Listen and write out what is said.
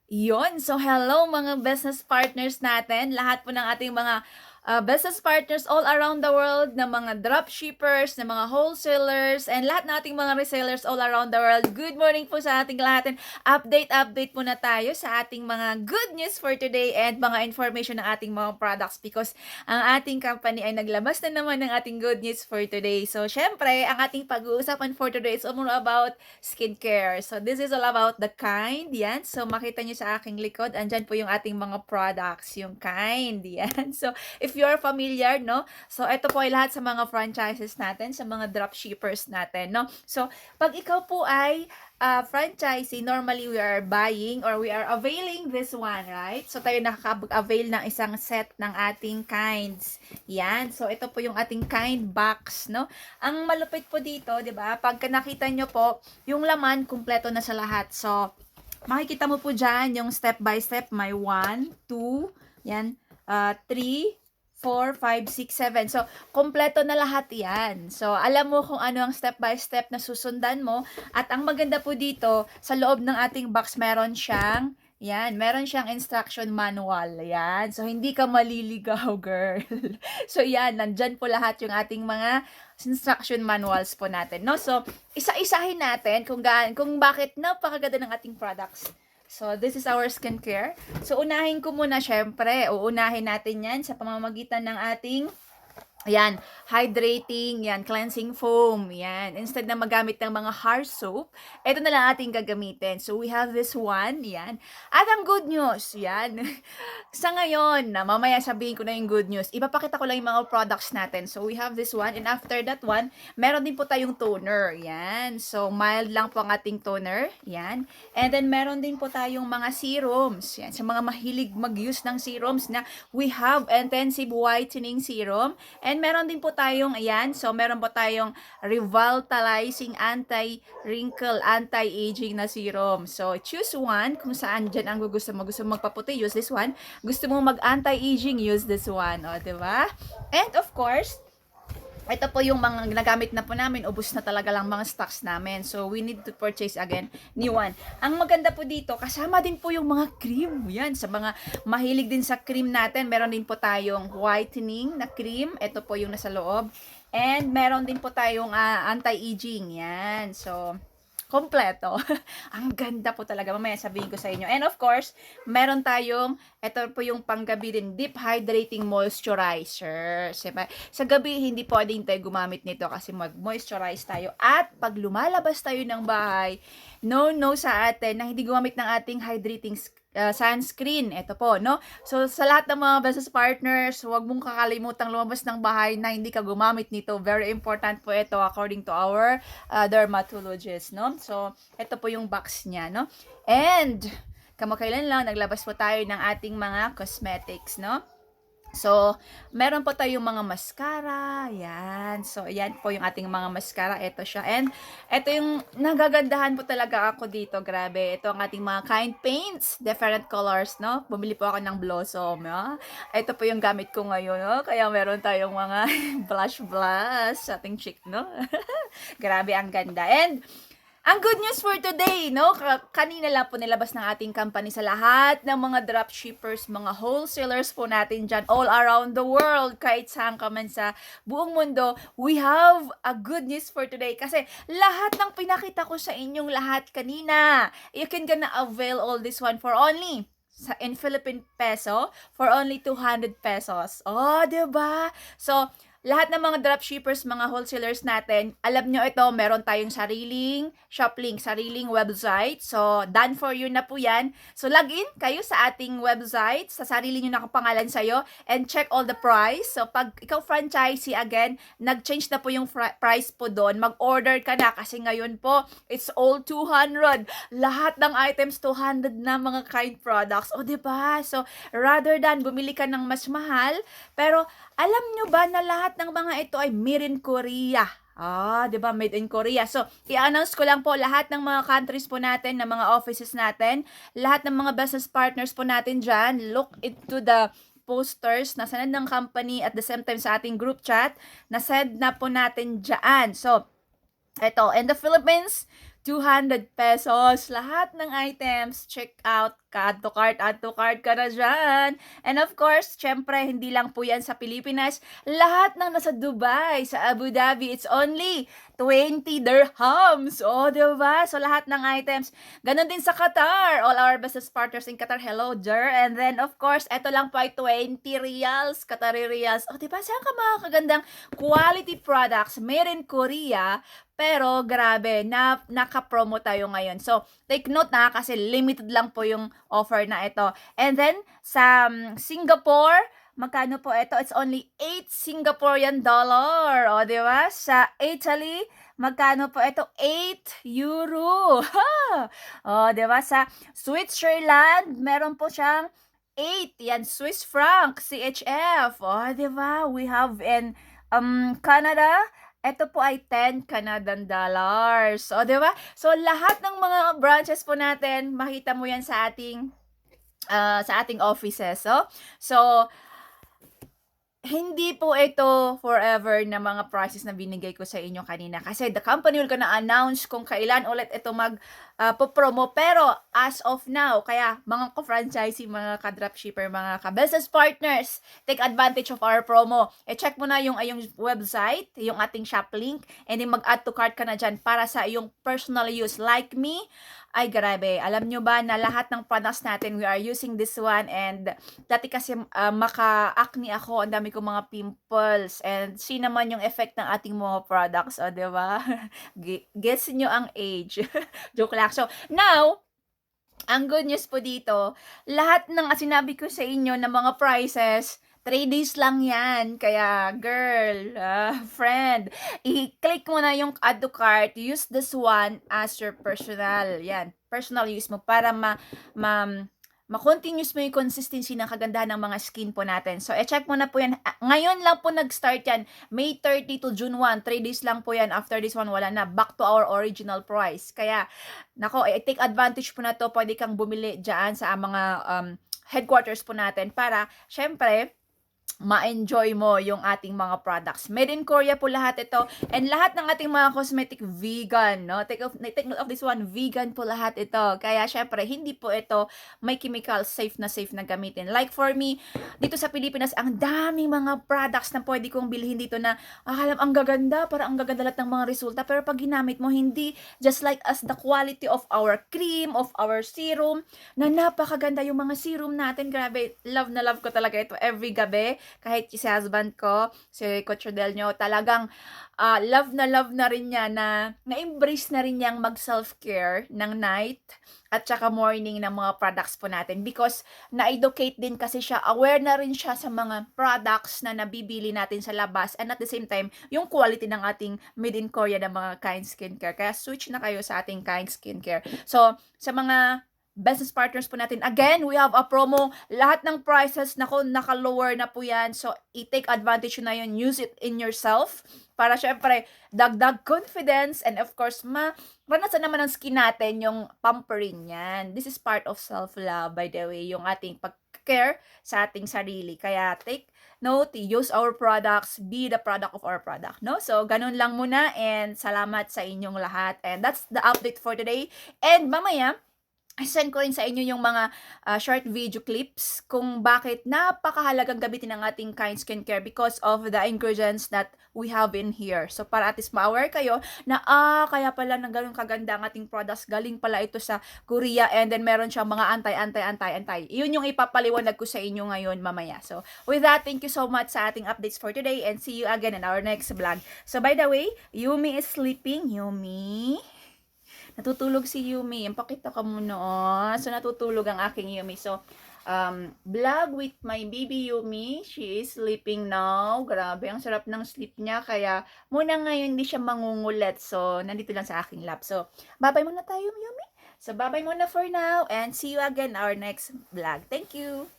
Yon. So, hello mga business partners natin. Lahat po ng ating mga business partners all around the world, na mga dropshippers, na mga wholesalers, and lahat ng ating mga resellers all around the world. Good morning po sa ating lahat. Update po na tayo sa ating mga good news for today and mga information ng ating mga products because ang ating company ay naglabas na naman ng ating good news for today. So, syempre, ang ating pag-uusapan for today is more about skincare. So, this is all about the Kind. Yan. So, makita nyo sa aking likod, andyan po yung ating mga products, yung Kind. Yan. So, if you're familiar, no? So, ito po ay lahat sa mga franchises natin, sa mga dropshippers natin, no? So, pag ikaw po ay franchisee, normally we are buying or we are availing this one, right? So, tayo nakaka-avail ng isang set ng ating Kinds. Yan. So, ito po yung ating Kind box, no? Ang malupit po dito, di ba? Pagka nakita nyo po, yung laman, kumpleto na sa lahat. So, makikita mo po dyan yung step by step. May 1, 2, yan, 3, 4, 5, 6, 7. So, kompleto na lahat yan. So, alam mo kung ano ang step by step na susundan mo. At ang maganda po dito, sa loob ng ating box, meron siyang instruction manual. Yan. So, hindi ka maliligaw, girl. So, yan. Nandyan po lahat yung ating mga instruction manuals po natin, no? So, isa-isahin natin kung bakit napakaganda ng ating products. So, this is our skincare. So, unahin ko muna, syempre, uunahin natin yan sa pamamagitan ng ating yan, hydrating, yan, cleansing foam, yan. Instead na magamit ng mga hard soap, ito na lang ating gagamitin. So, we have this one, yan. At ang good news, yan. Sa ngayon, mamaya sabihin ko na yung good news, ipapakita ko lang yung mga products natin. So, we have this one, and after that one, meron din po tayong toner, yan. So, mild lang po ang ating toner, yan. And then, meron din po tayong mga serums, yan. Sa mga mahilig mag-use ng serums na we have intensive whitening serum, and meron din po tayong, ayan, so meron po tayong revitalizing anti-wrinkle, anti-aging na serum. So, choose one kung saan dyan ang gusto mo. Gusto mo magpaputi, use this one. Gusto mo mag-anti-aging, use this one. O, diba? And of course, ito po yung mga nagamit na po namin, ubos na talaga lang mga stocks namin. So, we need to purchase again new one. Ang maganda po dito, kasama din po yung mga cream. Yan, sa mga mahilig din sa cream natin, meron din po tayong whitening na cream. Ito po yung nasa loob. And meron din po tayong anti-aging. Yan. So, kompleto. Ang ganda po talaga. Mamaya sabihin ko sa inyo. And of course, meron tayong, ito po yung panggabi din, deep hydrating moisturizer. Diba? Sa gabi, hindi pwedeng tayo gumamit nito kasi mag-moisturize tayo. At pag lumalabas tayo ng bahay, no sa atin na hindi gumamit ng ating hydrating sunscreen. Ito po, no? So, sa lahat ng mga business partners, huwag mong kakalimutang lumabas ng bahay na hindi ka gumamit nito. Very important po ito according to our dermatologist, no? So, ito po yung box niya, no? And, kamakailan lang, naglabas po tayo ng ating mga cosmetics, no? So, meron po tayong mga mascara. Yan. So, yan po yung ating mga mascara. Ito siya. And, ito yung nagagandahan po talaga ako dito. Grabe. Ito ang ating mga Kind paints. Different colors, no? Bumili po ako ng Blossom, no? Ito po yung gamit ko ngayon, no? Kaya meron tayong mga blush sa ating cheek, no? Grabe, ang ganda. And, ang good news for today, no? Kanina lang po nilabas ng ating company sa lahat ng mga dropshippers, mga wholesalers po natin dyan all around the world, kahit saan ka man sa buong mundo, we have a good news for today. Kasi lahat ng pinakita ko sa inyong lahat kanina, you can gonna avail all this one for only in Philippine peso for only 200 pesos. Oh, 'di ba? So, lahat ng mga dropshippers, mga wholesalers natin, alam nyo ito, meron tayong sariling shop link, sariling website. So, done for you na po yan. So, log in kayo sa ating website, sa sarili nyo nakapangalan sa'yo, and check all the price. So, pag ikaw franchisee, again, nag-change na po yung price po doon. Mag-order ka na kasi ngayon po, it's all 200. Lahat ng items, 200 na mga Kind products. O, diba? So, rather than bumili ka ng mas mahal, pero alam nyo ba na lahat ng mga ito ay made in Korea? 'Di ba? Made in Korea. So, i-announce ko lang po lahat ng mga countries po natin, ng mga offices natin, lahat ng mga business partners po natin diyan. Look into the posters na send ng company at the same time sa ating group chat na send na po natin diyan. So, ito, in the Philippines, 200 pesos. Lahat ng items, check out, add to cart ka na dyan. And of course, syempre, hindi lang po yan sa Pilipinas. Lahat ng nasa Dubai, sa Abu Dhabi, it's only 20 dirhams. O, diba? So, lahat ng items. Ganon din sa Qatar. All our business partners in Qatar, hello, der. And then, of course, eto lang po ay 20 riyals, Qatari riyals. O, diba? Saan ka makakagandang quality products made in Korea, pero grabe, naka-promo tayo ngayon. So, take note na kasi limited lang po yung offer na ito. And then, sa Singapore, magkano po ito? It's only 8 Singaporean dollar. O, di ba? Sa Italy, magkano po ito? 8 euro. O, di ba? Sa Switzerland, meron po siyang 8. Yan, Swiss franc, CHF. O, di ba? We have in Canada, ito po ay 10 Canadian dollars. O, di ba? So, lahat ng mga branches po natin, makita mo yan sa ating offices. So, hindi po ito forever na mga prices na binigay ko sa inyo kanina. Kasi the company will gonna announce kung kailan ulit ito promo. Pero as of now, kaya mga ka-franchisee, mga ka-dropshipper, mga ka-business partners, take advantage of our promo. Check mo na yung website, yung ating shop link, and then mag-add to cart ka na dyan para sa iyong personal use. Like me, ay grabe, alam nyo ba na lahat ng products natin, we are using this one, and dati kasi maka-acne ako, ang dami ko mga pimples, and see naman yung effect ng ating mga products, o diba? Guess nyo ang age. Joke lang. So, now, ang good news po dito, lahat ng sinabi ko sa inyo na mga prices, 3 days lang yan. Kaya, girl, friend, i-click mo na yung add to cart. Use this one as your personal. Yan, personal use mo para ma-continuous mo yung consistency ng kagandahan ng mga skin po natin. So, check mo na po yan. Ngayon lang po nag-start yan. May 30 to June 1. 3 days lang po yan. After this one, wala na. Back to our original price. Kaya, nako, take advantage po na to. Pwede kang bumili dyan sa mga headquarters po natin para, syempre, ma-enjoy mo yung ating mga products. Made in Korea po lahat ito. And lahat ng ating mga cosmetic vegan, no? Take note of this one, vegan po lahat ito. Kaya syempre, hindi po ito may chemical, safe na gamitin. Like for me, dito sa Pilipinas, ang daming mga products na pwede kong bilhin dito na ang gaganda, para ang gaganda lahat ng mga resulta. Pero pag ginamit mo, hindi just like as the quality of our cream, of our serum, na napakaganda yung mga serum natin. Grabe, love na love ko talaga ito every gabi. Kahit si husband ko, si Coach Rodelio, talagang love na rin niya na-embrace na rin niyang mag-self-care ng night at saka morning ng mga products po natin because na-educate din kasi siya, aware na rin siya sa mga products na nabibili natin sa labas and at the same time, yung quality ng ating made in Korea ng mga Kind Skincare. Kaya switch na kayo sa ating Kind Skincare. So, sa mga business partners po natin. Again, we have a promo. Lahat ng prices, naka-lower na po yan. So, i-take advantage na yun. Use it in yourself para syempre, dagdag confidence and of course, maranasan naman ng skin natin yung pampering yan. This is part of self-love, by the way, yung ating pag-care sa ating sarili. Kaya, take note, use our products, be the product of our product, no? So, ganun lang muna and salamat sa inyong lahat. And that's the update for today. And mamaya, send ko rin sa inyo yung mga short video clips kung bakit napakahalagang gamitin ang ating Kind Skincare because of the ingredients that we have in here. So, para at least ma-aware kayo na, kaya pala nang ganun kaganda ang ating products, galing pala ito sa Korea and then meron siyang mga anti. Yun yung ipapaliwanag ko sa inyo ngayon mamaya. So, with that, thank you so much sa ating updates for today and see you again in our next vlog. So, by the way, Yumi is sleeping. Yumi? Natutulog si Yumi. Pakita ka muna, oh. So, natutulog ang aking Yumi. So, vlog with my baby Yumi. She is sleeping now. Grabe, ang sarap ng sleep niya. Kaya, muna ngayon hindi siya mangungulit. So, nandito lang sa aking lap. So, bye-bye muna tayo, Yumi. So, bye-bye muna for now. And see you again our next vlog. Thank you!